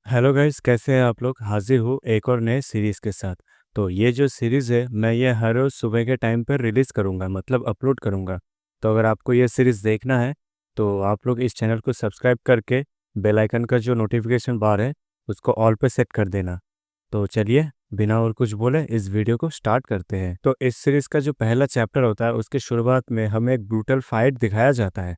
Hello guys, कैसे हैं आप लोग। हाजिर हूँ एक और नए सीरीज़ के साथ। तो ये जो सीरीज़ है मैं ये हर रोज़ सुबह के टाइम पर रिलीज़ करूँगा, मतलब अपलोड करूँगा। तो अगर आपको ये सीरीज़ देखना है तो आप लोग इस चैनल को सब्सक्राइब करके बेल आइकन का जो नोटिफिकेशन बार है उसको ऑल पे सेट कर देना। तो चलिए, बिना और कुछ बोले इस वीडियो को स्टार्ट करते हैं। तो इस सीरीज़ का जो पहला चैप्टर होता है उसकी शुरुआत में हमें एक ब्रूटल फाइट दिखाया जाता है।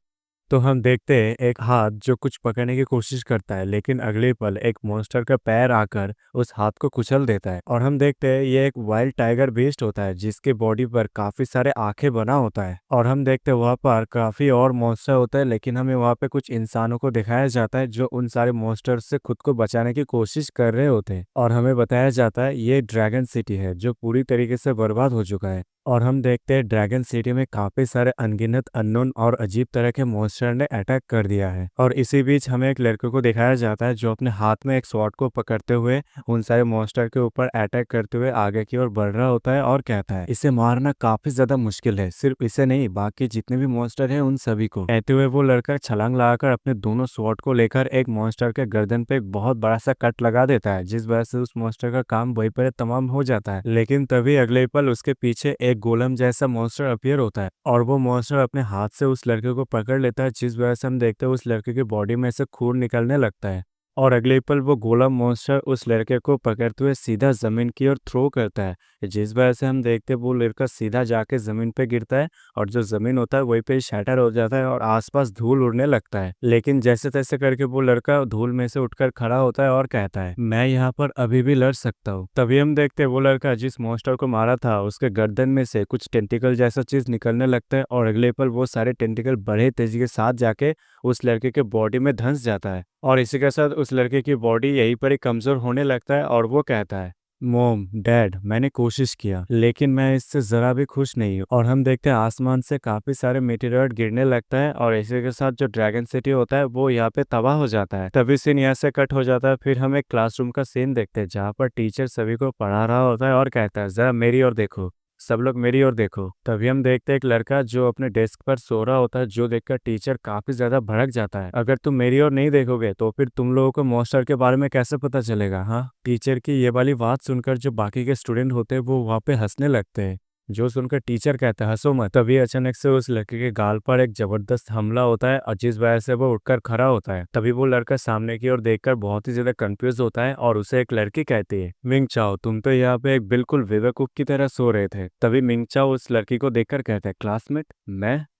तो हम देखते हैं एक हाथ जो कुछ पकड़ने की कोशिश करता है, लेकिन अगले पल एक मॉन्स्टर का पैर आकर उस हाथ को कुचल देता है। और हम देखते हैं ये एक वाइल्ड टाइगर बीस्ट होता है जिसके बॉडी पर काफी सारे आंखें बना होता है। और हम देखते हैं वहाँ पर काफी और मॉन्स्टर होता है, लेकिन हमें वहाँ पे कुछ इंसानों को दिखाया जाता है जो उन सारे मॉन्स्टर से खुद को बचाने की कोशिश कर रहे होते हैं। और हमें बताया जाता है ये ड्रैगन सिटी है जो पूरी तरीके से बर्बाद हो चुका है। और हम देखते हैं ड्रैगन सिटी में काफी सारे अनगिनत अननोन और अजीब तरह के मॉन्स्टर ने अटैक कर दिया है। और इसी बीच हमें एक लड़के को दिखाया जाता है जो अपने हाथ में एक स्वॉर्ड को पकड़ते हुए उन सारे मॉन्स्टर के ऊपर अटैक करते हुए आगे की ओर बढ़ रहा होता है और कहता है इसे मारना काफी ज्यादा मुश्किल है, सिर्फ इसे नहीं बाकी जितने भी मॉन्स्टर हैं उन सभी को। कहते हुए वो लड़का छलांग लगाकर अपने दोनों स्वॉर्ड को लेकर एक मॉन्स्टर के गर्दन पे एक बहुत बड़ा सा कट लगा देता है, जिस वजह से उस मॉन्स्टर का काम वहीं पर तमाम हो जाता है। लेकिन तभी अगले पल उसके पीछे एक गोलम जैसा मॉन्स्टर अपीयर होता है और वो मॉन्स्टर अपने हाथ से उस लड़के को पकड़ लेता है, जिस वजह से हम देखते हैं उस लड़के की बॉडी में से खून निकलने लगता है। और अगले ही पल वो गोलम मॉन्स्टर उस लड़के को पकड़ते हुए सीधा जमीन की ओर थ्रो करता है, जिस वजह से हम देखते हैं वो लड़का सीधा जाके जमीन पे गिरता है और जो जमीन होता है वहीं पे शैटर हो जाता है और आसपास धूल उड़ने लगता है। लेकिन जैसे तैसे करके वो लड़का धूल में से उठकर खड़ा होता है और कहता है मैं यहाँ पर अभी भी लड़ सकता हूँ। तभी हम देखते हैं वो लड़का जिस मॉन्स्टर को मारा था उसके गर्दन में से कुछ टेंटिकल जैसा चीज निकलने लगता है और अगले पल वो सारे टेंटिकल बड़े तेजी के साथ जाके उस लड़के के बॉडी में धंस जाता है। और इसी के साथ उस लड़के की बॉडी यहीं पर ही कमजोर होने लगता है और वो कहता है मॉम डैड, मैंने कोशिश किया लेकिन मैं इससे जरा भी खुश नहीं हूँ। और हम देखते हैं आसमान से काफी सारे मेटेरियल गिरने लगता है और इसी के साथ जो ड्रैगन सिटी होता है वो यहाँ पे तबाह हो जाता है। तभी सीन यहाँ से कट हो जाता है। फिर हम एक क्लासरूम का सीन देखते हैं जहाँ पर टीचर सभी को पढ़ा रहा होता है और कहता है जरा मेरी ओर देखो, सब लोग मेरी ओर देखो। तभी हम देखते हैं एक लड़का जो अपने डेस्क पर सो रहा होता है, जो देखकर टीचर काफी ज्यादा भड़क जाता है। अगर तुम मेरी ओर नहीं देखोगे तो फिर तुम लोगों को मॉन्स्टर के बारे में कैसे पता चलेगा। हाँ, टीचर की ये वाली बात सुनकर जो बाकी के स्टूडेंट होते हैं वो वहाँ पे हंसने लगते हैं, जो सुनकर टीचर कहता है हंसो मत। तभी अचानक से उस लड़के के गाल पर एक जबरदस्त हमला होता है और जिस वजह से वो उठकर खड़ा होता है। तभी वो लड़का सामने की ओर देखकर बहुत ही ज्यादा कंफ्यूज होता है और उसे एक लड़की कहती है मिंग चाओ, तुम तो यहाँ पे एक बिल्कुल बेवकूफ की तरह सो रहे थे। तभी मिंग चाओ उस लड़की को देखकर कहता है क्लासमेट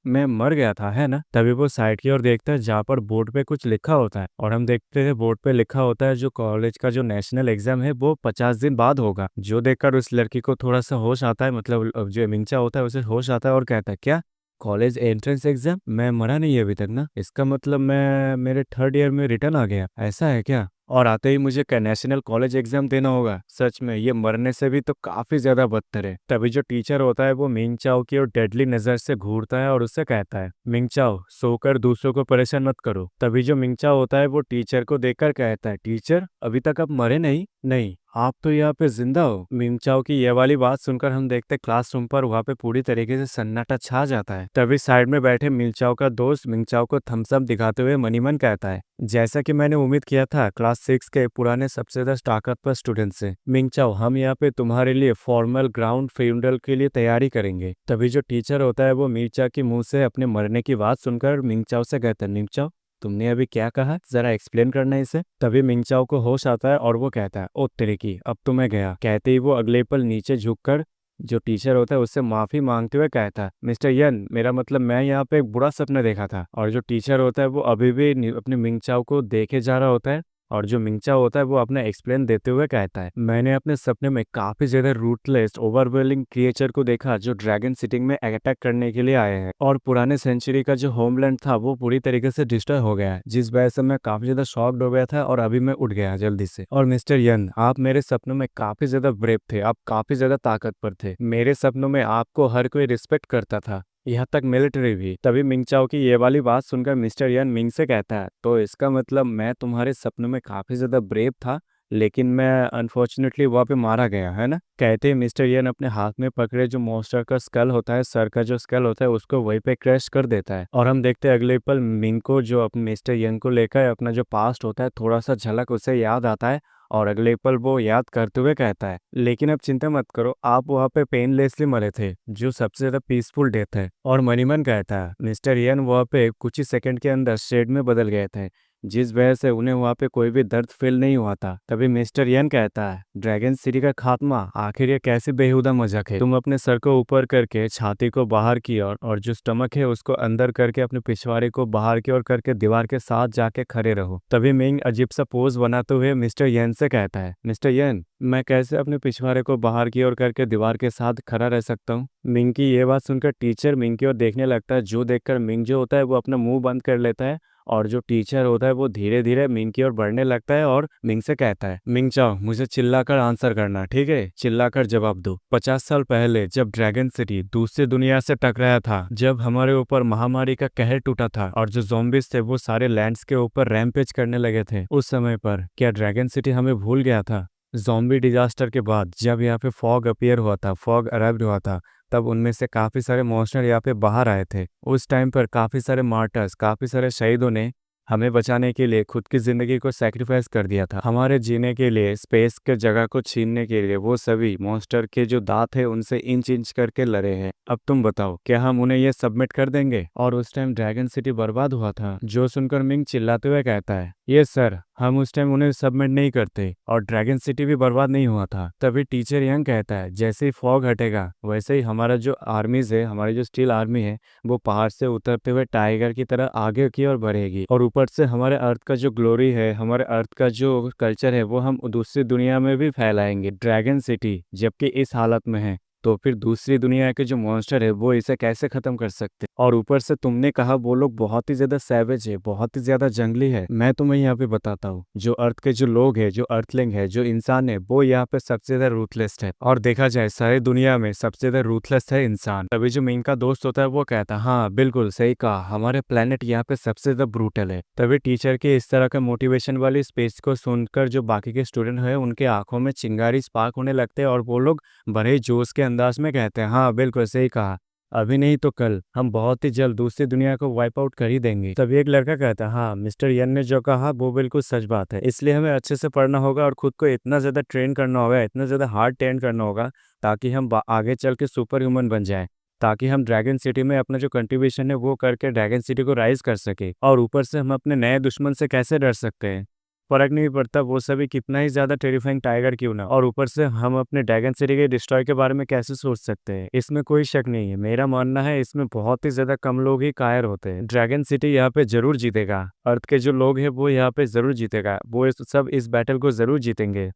मैं मर गया था है ना। तभी वो साइड की ओर देखता है जहाँ पर बोर्ड पे कुछ लिखा होता है और हम देखते हैं बोर्ड पे लिखा होता है जो कॉलेज का जो नेशनल एग्जाम है वो 50 दिन बाद होगा। जो देखकर उस लड़की को थोड़ा सा होश आता है, मतलब जो मिंचा होता है उसे होश आता है और कहता है क्या कॉलेज एंट्रेंस एग्जाम, मैं मरा नहीं अभी तक ना, इसका मतलब मैं मेरे थर्ड ईयर में रिटर्न आ गया, ऐसा है क्या। और आते ही मुझे क्या नेशनल कॉलेज एग्जाम देना होगा, सच में ये मरने से भी तो काफी ज्यादा बदतर है। तभी जो टीचर होता है वो मिंग चाओ की ओर डेडली नजर से घूरता है और उससे कहता है मिंग चाओ सोकर दूसरों को परेशान मत करो। तभी जो मिंग चाओ होता है वो टीचर को देखकर कहता है टीचर अभी तक आप मरे नहीं, नहीं आप तो यहाँ पे जिंदा हो। मिंग चाओ की ये वाली बात सुनकर हम देखते क्लासरूम पर वहाँ पे पूरी तरीके से सन्नाटा छा जाता है। तभी साइड में बैठे मिंग चाओ का दोस्त मिंग चाओ को थम्स अप दिखाते हुए मनी मन कहता है जैसा कि मैंने उम्मीद किया था क्लास 6 के पुराने सबसे ज्यादा ताकतवर स्टूडेंट से, मिंग चाओ हम यहाँ पे तुम्हारे लिए फॉर्मल ग्राउंड फ्यूनरल के लिए तैयारी करेंगे। तभी जो टीचर होता है वो मिर्चा के मुंह से अपने मरने की बात सुनकर मिंग चाओ से कहता है मिंग चाओ तुमने अभी क्या कहा, जरा एक्सप्लेन करना इसे। तभी मिंग चाओ को होश आता है और वो कहता है ओ तेरे की, अब तो मैं गया। कहते ही वो अगले पल नीचे झुककर जो टीचर होता है उससे माफी मांगते हुए कहता है मिस्टर यन, मेरा मतलब मैं यहाँ पे एक बुरा सपना देखा था। और जो टीचर होता है वो अभी भी अपने मिंग चाओ को देखे जा रहा होता है और जो मिंग चाओ होता है वो अपना एक्सप्लेन देते हुए कहता है मैंने अपने सपने में काफी ज्यादा रूटलेस ओवरवेलिंग क्रिएचर को देखा जो ड्रैगन सिटी में अटैक करने के लिए आए हैं और पुराने सेंचुरी का जो होमलैंड था वो पूरी तरीके से डिस्ट्रॉय हो गया है, जिस वजह से मैं काफी ज्यादा शॉक्ड हो गया था और अभी मैं उठ गया जल्दी से। और मिस्टर यन आप मेरे सपनों में काफी ज्यादा ब्रेव थे, आप काफी ज्यादा ताकतवर थे, मेरे सपनों में आपको हर कोई रिस्पेक्ट करता था, यहाँ तक मिलिट्री भी। तभी मिंग चाओ की ये वाली बात सुनकर मिस्टर यन मिंग से कहता है तो इसका मतलब मैं तुम्हारे सपनों में काफी ज्यादा ब्रेव था, लेकिन मैं अनफॉर्चुनेटली वहाँ पे मारा गया है ना। कहते हैं मिस्टर यन अपने हाथ में पकड़े जो मॉन्स्टर का स्कल होता है, सर का जो स्कल होता है, उसको वहीं पे क्रैश कर देता है। और हम देखते हैं अगले पल मिंग को जो अपने मिस्टर यन को लेकर अपना जो पास्ट होता है थोड़ा सा झलक उसे याद आता है, और अगले पल वो याद करते हुए कहता है, लेकिन अब चिंता मत करो, आप वहाँ पे पेनलेसली मरे थे, जो सबसे ज्यादा पीसफुल डेथ है। और मनीमन कहता है मिस्टर यन वहाँ पे कुछ ही सेकंड के अंदर शेड में बदल गए थे, जिस वजह से उन्हें वहाँ पे कोई भी दर्द फील नहीं हुआ था। तभी मिस्टर यन कहता है, ड्रैगन सिटी का खात्मा, आखिर ये कैसी बेहुदा मजाक है। तुम अपने सर को ऊपर करके छाती को बाहर की ओर और जो स्टमक है उसको अंदर करके अपने पिछवाड़े को बाहर की ओर करके दीवार के साथ जाके खड़े रहो। तभी मिंग अजीब सा पोज बनाते हुए मिस्टर यन से कहता है, मिस्टर यन, मैं कैसे अपने पिछवाड़े को बाहर की ओर करके दीवार के साथ खड़ा रह सकता हूँ। मिंग की ये बात सुनकर टीचर मिंग की ओर देखने लगता है, जो देखकर मिंग जो होता है वो अपना मुंह बंद कर लेता है, और जो टीचर होता है वो धीरे धीरे मिंग की ओर बढ़ने लगता है और मिंग से कहता है, मिंग चाओ, मुझे चिल्लाकर आंसर करना, ठीक है? चिल्लाकर जवाब दो। 50 साल पहले जब ड्रैगन सिटी दूसरी दुनिया से टकराया था, जब हमारे ऊपर महामारी का कहर टूटा था और जो ज़ॉम्बीज थे वो सारे लैंड्स के ऊपर रैम्पेज करने लगे थे, उस समय पर क्या ड्रैगन सिटी हमें भूल गया था? ज़ॉम्बी डिजास्टर के बाद जब यहाँ पे फॉग अपीयर हुआ था, फॉग अराइव्ड हुआ था, तब उनमें से काफ़ी सारे मॉन्स्टर यहाँ पे बाहर आए थे। उस टाइम पर काफ़ी सारे मार्टर्स, काफ़ी सारे शहीदों ने हमें बचाने के लिए खुद की ज़िंदगी को सैक्रिफाइस कर दिया था। हमारे जीने के लिए, स्पेस के जगह को छीनने के लिए वो सभी मॉन्स्टर के जो दांत है उनसे इंच इंच करके लड़े हैं। अब तुम बताओ, क्या हम उन्हें ये सबमिट कर देंगे? और उस टाइम ड्रैगन सिटी बर्बाद हुआ था, जो सुनकर मिंग चिल्लाते हुए कहता है, ये सर, हम उस टाइम उन्हें सबमिट नहीं करते और ड्रैगन सिटी भी बर्बाद नहीं हुआ था। तभी टीचर यंग कहता है, जैसे ही फॉग हटेगा वैसे ही हमारा जो आर्मीज है, हमारी जो स्टील आर्मी है, वो पहाड़ से उतरते हुए टाइगर की तरह आगे की ओर बढ़ेगी, और ऊपर से हमारे अर्थ का जो ग्लोरी है, हमारे अर्थ का जो कल्चर है, वो हम दूसरी दुनिया में भी फैलाएंगे। ड्रैगन सिटी जबकि इस हालत में है, तो फिर दूसरी दुनिया के जो मॉन्स्टर है वो इसे कैसे खत्म कर सकते? और ऊपर से तुमने कहा वो लोग बहुत ही ज्यादा सैवेज है, बहुत ही ज्यादा जंगली है। मैं तुम्हें यहाँ पे बताता हूँ, जो अर्थ के जो लोग है, जो अर्थलिंग है, जो इंसान है, वो यहाँ पे सबसे ज्यादा रूथलेस है। और देखा जाए सारी दुनिया में सबसे ज्यादा रूथलेस है इंसान। तभी जो मिंग का दोस्त होता है वो कहता है, हाँ बिल्कुल सही कहा, हमारे प्लेनेट यहाँ पे सबसे ज्यादा ब्रूटल है। तभी टीचर के इस तरह का मोटिवेशन वाली स्पीच को सुनकर जो बाकी के स्टूडेंट है उनके आंखों में चिंगारी स्पार्क होने लगते हैं, और वो लोग बड़े ही जोश के अंदाज में कहते हैं, हाँ बिल्कुल सही कहा, अभी नहीं तो कल हम बहुत ही जल्द दूसरी दुनिया को वाइप आउट कर ही देंगे। तभी एक लड़का कहता है, हाँ मिस्टर यन ने जो कहा वो बिल्कुल सच बात है, इसलिए हमें अच्छे से पढ़ना होगा और खुद को इतना ज्यादा ट्रेन करना होगा, इतना ज्यादा हार्ड ट्रेन करना होगा, ताकि हम आगे चल के सुपर ह्यूमन बन जाए, ताकि हम ड्रैगन सिटी में अपना जो कंट्रीब्यूशन है वो करके ड्रैगन सिटी को राइज कर सके। और ऊपर से हम अपने नए दुश्मन से कैसे डर सकते हैं? फर्क नहीं पड़ता वो सभी कितना ही ज्यादा टेरिफाइंग टाइगर क्यों ना। और ऊपर से हम अपने ड्रैगन सिटी के डिस्ट्रॉय के बारे में कैसे सोच सकते हैं? इसमें कोई शक नहीं है, मेरा मानना है इसमें बहुत ही ज्यादा कम लोग ही कायर होते हैं। ड्रैगन सिटी यहाँ पे जरूर जीतेगा, अर्थ के जो लोग हैं वो यहाँ पे जरूर जीतेगा, वो सब इस बैटल को जरूर जीतेंगे।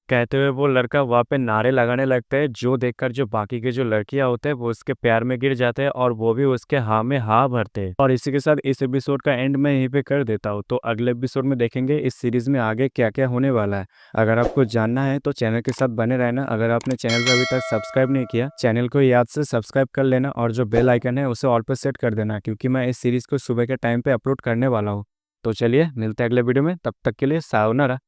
कहते हुए वो लड़का वहाँ पे नारे लगाने लगता है, जो देखकर जो बाकी के जो लड़कियां होते हैं वो उसके प्यार में गिर जाते हैं, और वो भी उसके हाँ में हाँ भरते हैं। और इसी के साथ इस एपिसोड का एंड मैं यहीं पे कर देता हूँ। तो अगले एपिसोड में देखेंगे इस सीरीज में आगे क्या क्या होने वाला है। अगर आपको जानना है तो चैनल के साथ बने रहना। अगर आपने चैनल को अभी तक सब्सक्राइब नहीं किया, चैनल को याद से सब्सक्राइब कर लेना, और जो बेल आइकन है उसे ऑल पर सेट कर देना, क्योंकि मैं इस सीरीज को सुबह के टाइम पे अपलोड करने वाला हूँ। तो चलिए मिलते हैं अगले वीडियो में, तब तक के लिए सायोनारा।